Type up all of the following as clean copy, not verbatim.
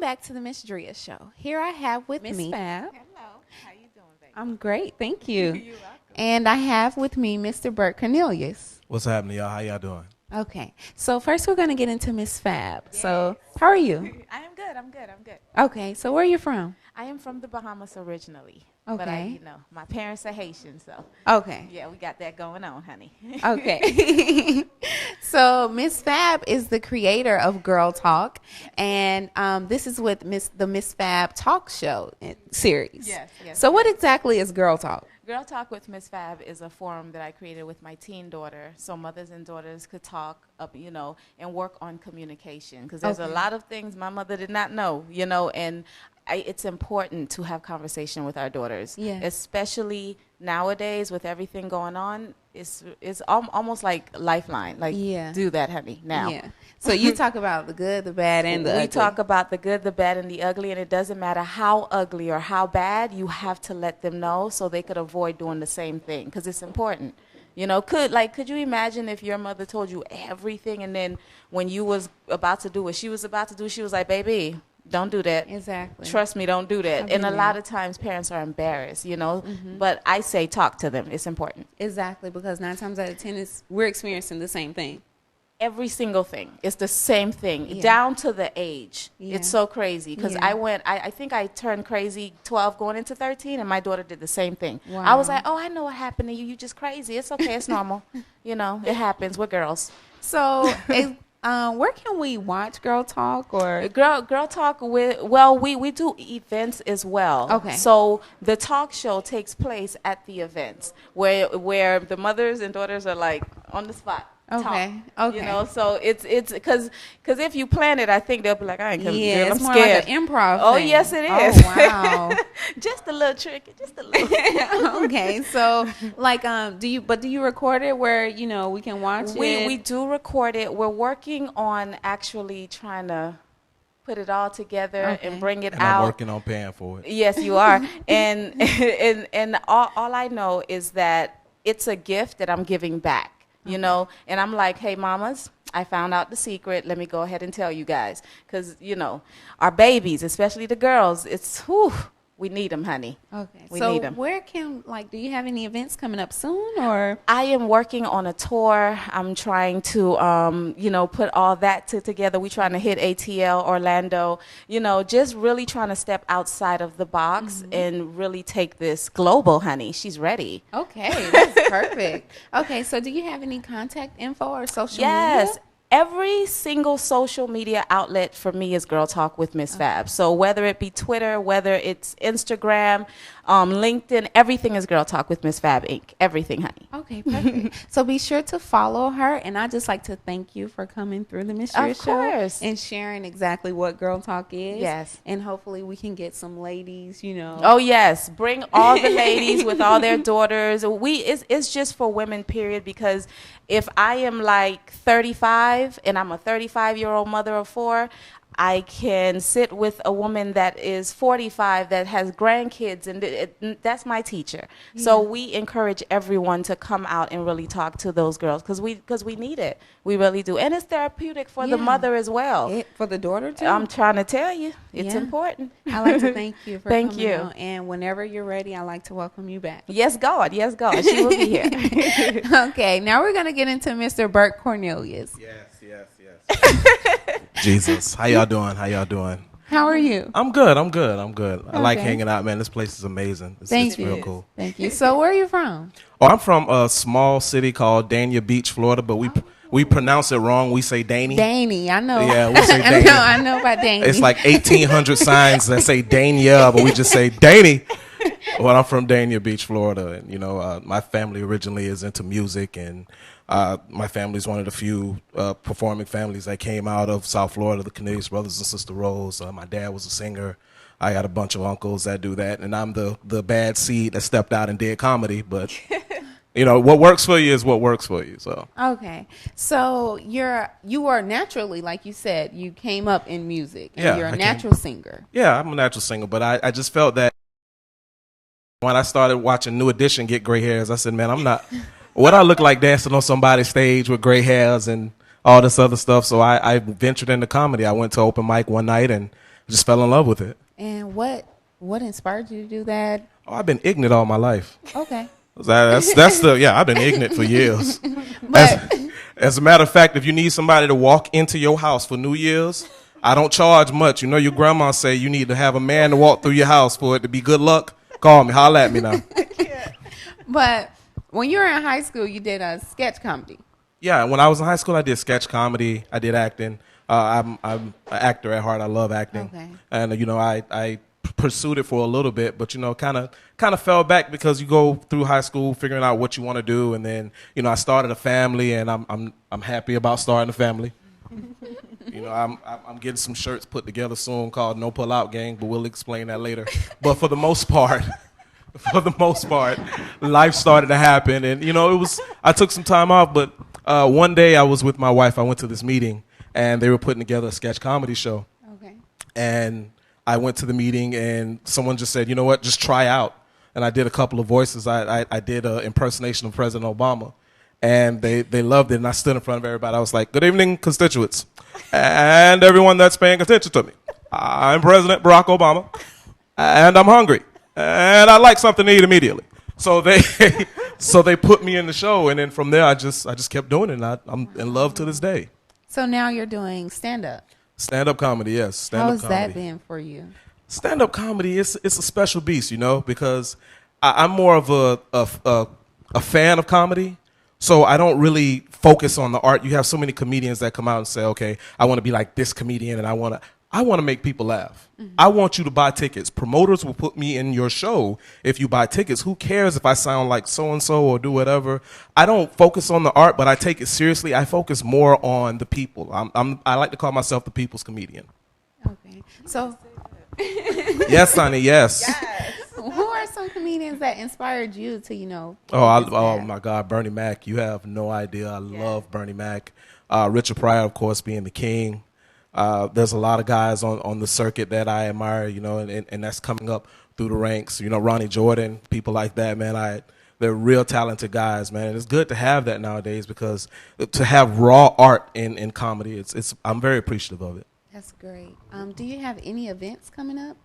back to the Ms.Dria show. Here I have with me Ms.Fab. Hello. How you doing, baby? I'm great, thank you. You're welcome. And I have with me Mr. Bert Cornelius. What's happening, y'all? How y'all doing? Okay, so first we're going to get into Ms.Fab. So how are you? I am good. I'm good. Okay, so where are you from? I am from the Bahamas originally. Okay. But my parents are Haitian, so Okay. yeah, we got that going on, honey. Okay. So Ms.Fab is the creator of Girl Talk, and this is with the Ms.Fab talk show series. Yes. So what exactly is Girl Talk? Girl Talk with Ms.Fab is a forum that I created with my teen daughter, so mothers and daughters could talk up, and work on communication. Because there's a lot of things my mother did not know, and it's important to have conversation with our daughters, especially nowadays with everything going on. It's almost like lifeline. Like, do that, honey, now. Yeah. So you talk about the good, the bad, and the ugly. We talk about the good, the bad, and the ugly, and it doesn't matter how ugly or how bad, you have to let them know so they could avoid doing the same thing, because it's important. Could you imagine if your mother told you everything, and then when you was about to do what she was about to do, she was like, baby, don't do that. Exactly. Trust me, don't do that. And a lot of times parents are embarrassed, but I say talk to them. It's important. Exactly, because 9 times out of 10 we're experiencing the same thing. Every single thing. It's the same thing, down to the age. It's so crazy, because I think I turned crazy 12 going into 13, and my daughter did the same thing. Wow. I was like, oh, I know what happened to you. You just crazy. It's okay. It's normal. It happens. We're girls. So where can we watch Girl Talk? Or Girl Talk we do events as well. Okay. So the talk show takes place at the events where the mothers and daughters are like on the spot. Okay. Talk, Okay. So it's because if you plan it, I think they'll be like, I ain't coming. Yeah, Girl, it's I'm more scared. like an improv Oh, thing. yes, it is. Oh, wow. Just a little tricky, just a little. Okay, so do you record it where we can watch it? We do record it. We're working on actually trying to put it all together and bring it out. I'm working on paying for it. Yes, you are. and all I know is that it's a gift that I'm giving back. And I'm like, hey, mamas, I found out the secret. Let me go ahead and tell you guys. Because, our babies, especially the girls, we need them, honey. Okay. We need them. Where do you have any events coming up soon, or? I am working on a tour. I'm trying to, put all that together. We're trying to hit ATL, Orlando, just really trying to step outside of the box and really take this global, honey. She's ready. Okay, that's perfect. Okay, so do you have any contact info or social media? Yes. Every single social media outlet for me is Girl Talk with Ms.Fab. So whether it be Twitter, whether it's Instagram, LinkedIn, everything is Girl Talk with Ms.Fab Inc. Everything, honey. Okay, perfect. So be sure to follow her, and I'd just like to thank you for coming through the Ms.Dria show and sharing exactly what Girl Talk is. Yes. And hopefully we can get some ladies, Oh, yes. Bring all the ladies with all their daughters. It's just for women, period, because if I am like 35 and I'm a 35-year-old mother of 4, I can sit with a woman that is 45 that has grandkids, and that's my teacher. Yeah. So we encourage everyone to come out and really talk to those girls because we need it. We really do. And it's therapeutic for the mother as well. For the daughter, too? I'm trying to tell you. It's important. I'd like to thank you for coming coming on. And whenever you're ready, I'd like to welcome you back. Yes, God. Yes, God. She will be here. Okay, now we're going to get into Mr. Bert Cornelius. Yes. Jesus. How y'all doing? How are you? I'm good. I like hanging out, man. This place is amazing. It's real cool. Thank you. So where are you from? Oh, I'm from a small city called Dania Beach, Florida, but we pronounce it wrong. We say Danny. Danny, I know. Yeah, we say Danny. I know about Danny. It's like 1,800 signs that say Dania, but we just say Danny. Well, I'm from Dania Beach, Florida, and my family originally is into music, and my family is one of the few performing families that came out of South Florida, the Cornelius Brothers and Sister Rose. My dad was a singer. I got a bunch of uncles that do that, and I'm the bad seed that stepped out and did comedy, but what works for you is what works for you. So okay, so you are naturally, like you said, you came up in music, and you're a natural singer. Yeah, I'm a natural singer, but I just felt that when I started watching New Edition get gray hairs, I said, man, I'm not. What I look like dancing on somebody's stage with gray hairs and all this other stuff. So I ventured into comedy. I went to open mic one night and just fell in love with it. And what inspired you to do that? Oh, I've been ignorant all my life. Okay. I've been ignorant for years. As a matter of fact, if you need somebody to walk into your house for New Year's, I don't charge much. You know, your grandma say you need to have a man to walk through your house for it to be good luck. Call me, holla at me now. But when you were in high school, you did a sketch comedy. Yeah, when I was in high school, I did sketch comedy. I did acting. I'm an actor at heart. I love acting. Okay. And, you know, I pursued it for a little bit, but, you know, kind of fell back because you go through high school figuring out what you want to do. And then, you know, I started a family, and I'm happy about starting a family. You know, I'm getting some shirts put together soon called No Pull Out Gang, but we'll explain that later. But for the most part, life started to happen. And, you know, I took some time off, but one day I was with my wife. I went to this meeting, and they were putting together a sketch comedy show. Okay. And I went to the meeting, and someone just said, you know what, just try out. And I did a couple of voices. I did an impersonation of President Obama. And they loved it, and I stood in front of everybody. I was like, good evening, constituents, and everyone that's paying attention to me. I'm President Barack Obama, and I'm hungry, and I'd like something to eat immediately. So they put me in the show, and then from there, I just kept doing it, and I'm in love to this day. So now you're doing stand-up. Stand-up comedy, yes. How's that been for you? Stand-up comedy, it's a special beast, you know, because I'm more of a fan of comedy. So I don't really focus on the art. You have so many comedians that come out and say, okay, I want to be like this comedian, and I want to make people laugh. Mm-hmm. I want you to buy tickets. Promoters will put me in your show if you buy tickets. Who cares if I sound like so-and-so or do whatever? I don't focus on the art, but I take it seriously. I focus more on the people. I like to call myself the people's comedian. Okay. So. Yes, honey, yes. Who are some comedians that inspired you to, you know? Oh my God, Bernie Mac. You have no idea. I love Bernie Mac. Richard Pryor, of course, being the king. There's a lot of guys on the circuit that I admire, you know, and that's coming up through the ranks. You know, Ronnie Jordan, people like that, man. They're real talented guys, man. And it's good to have that nowadays because to have raw art in comedy, I'm very appreciative of it. That's great. Do you have any events coming up?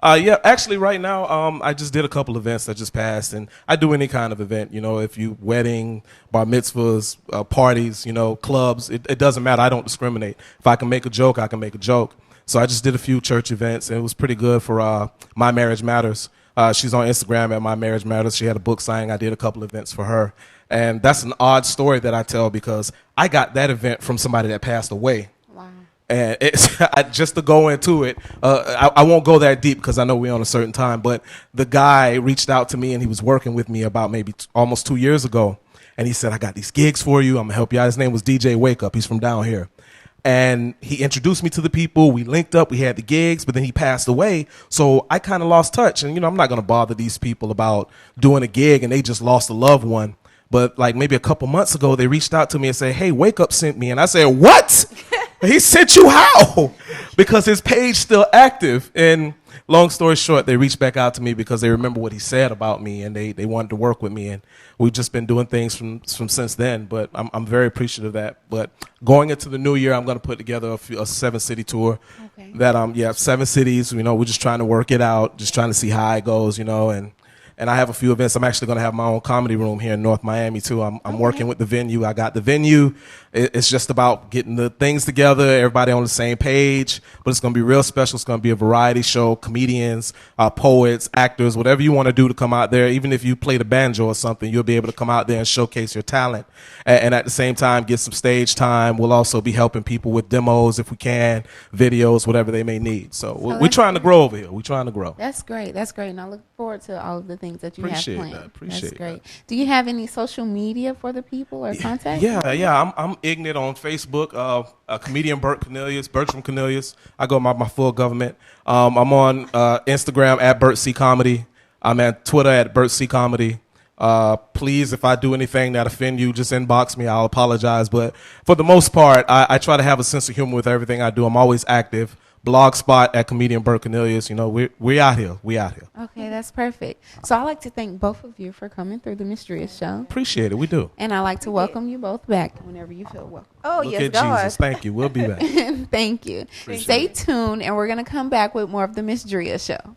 Yeah, actually right now, I just did a couple events that just passed, and I do any kind of event, you know, if you wedding, bar mitzvahs, parties, you know, clubs, it doesn't matter. I don't discriminate. If I can make a joke, I can make a joke. So I just did a few church events, and it was pretty good for My Marriage Matters. She's on Instagram at My Marriage Matters. She had a book signing. I did a couple events for her. And that's an odd story that I tell because I got that event from somebody that passed away. And just to go into it, I won't go that deep because I know we're on a certain time, but the guy reached out to me and he was working with me about maybe almost 2 years ago. And he said, I got these gigs for you. I'm going to help you out. His name was DJ Wake Up. He's from down here. And he introduced me to the people. We linked up. We had the gigs, but then he passed away. So I kind of lost touch. And, you know, I'm not going to bother these people about doing a gig and they just lost a loved one. But like maybe a couple months ago, they reached out to me and said, hey, Wake Up sent me. And I said, what? He sent you how? Because his page still active. And long story short, they reached back out to me because they remember what he said about me and they wanted to work with me. And we've just been doing things from since then. But I'm very appreciative of that. But going into the new year, I'm going to put together a 7-city tour. Okay. That 7 cities. You know, we're just trying to work it out, just trying to see how it goes. You know, and I have a few events. I'm actually going to have my own comedy room here in North Miami, too. I'm working with the venue. I got the venue. It's just about getting the things together, everybody on the same page. But it's going to be real special. It's going to be a variety show, comedians, poets, actors, whatever you want to do to come out there. Even if you play the banjo or something, you'll be able to come out there and showcase your talent. And at the same time, get some stage time. We'll also be helping people with demos if we can, videos, whatever they may need. So we're trying to grow over here. We're trying to grow. That's great. That's great. And I look forward to all of the things that you have planned. Appreciate That's great. that. Do you have any social media for the people or contact? Yeah. I'm ignorant on Facebook. Comedian Bert Cornielius, Bertram Cornelius. I go my full government. I'm on Instagram at Bert C Comedy. I'm at Twitter at Bert C Comedy. Please, if I do anything that offend you, just inbox me. I'll apologize. But for the most part, I try to have a sense of humor with everything I do. I'm always active. Blogspot at comedian Bert Cornielius. You know, we out here. We out here. Okay, that's perfect. So I'd like to thank both of you for coming through the Ms.Dria show. Appreciate it. We do. And I'd like to welcome you both back whenever you feel welcome. Oh, Look yes, at God. Jesus. Thank you. We'll be back. Thank you. Stay tuned, and we're going to come back with more of the Ms.Dria show.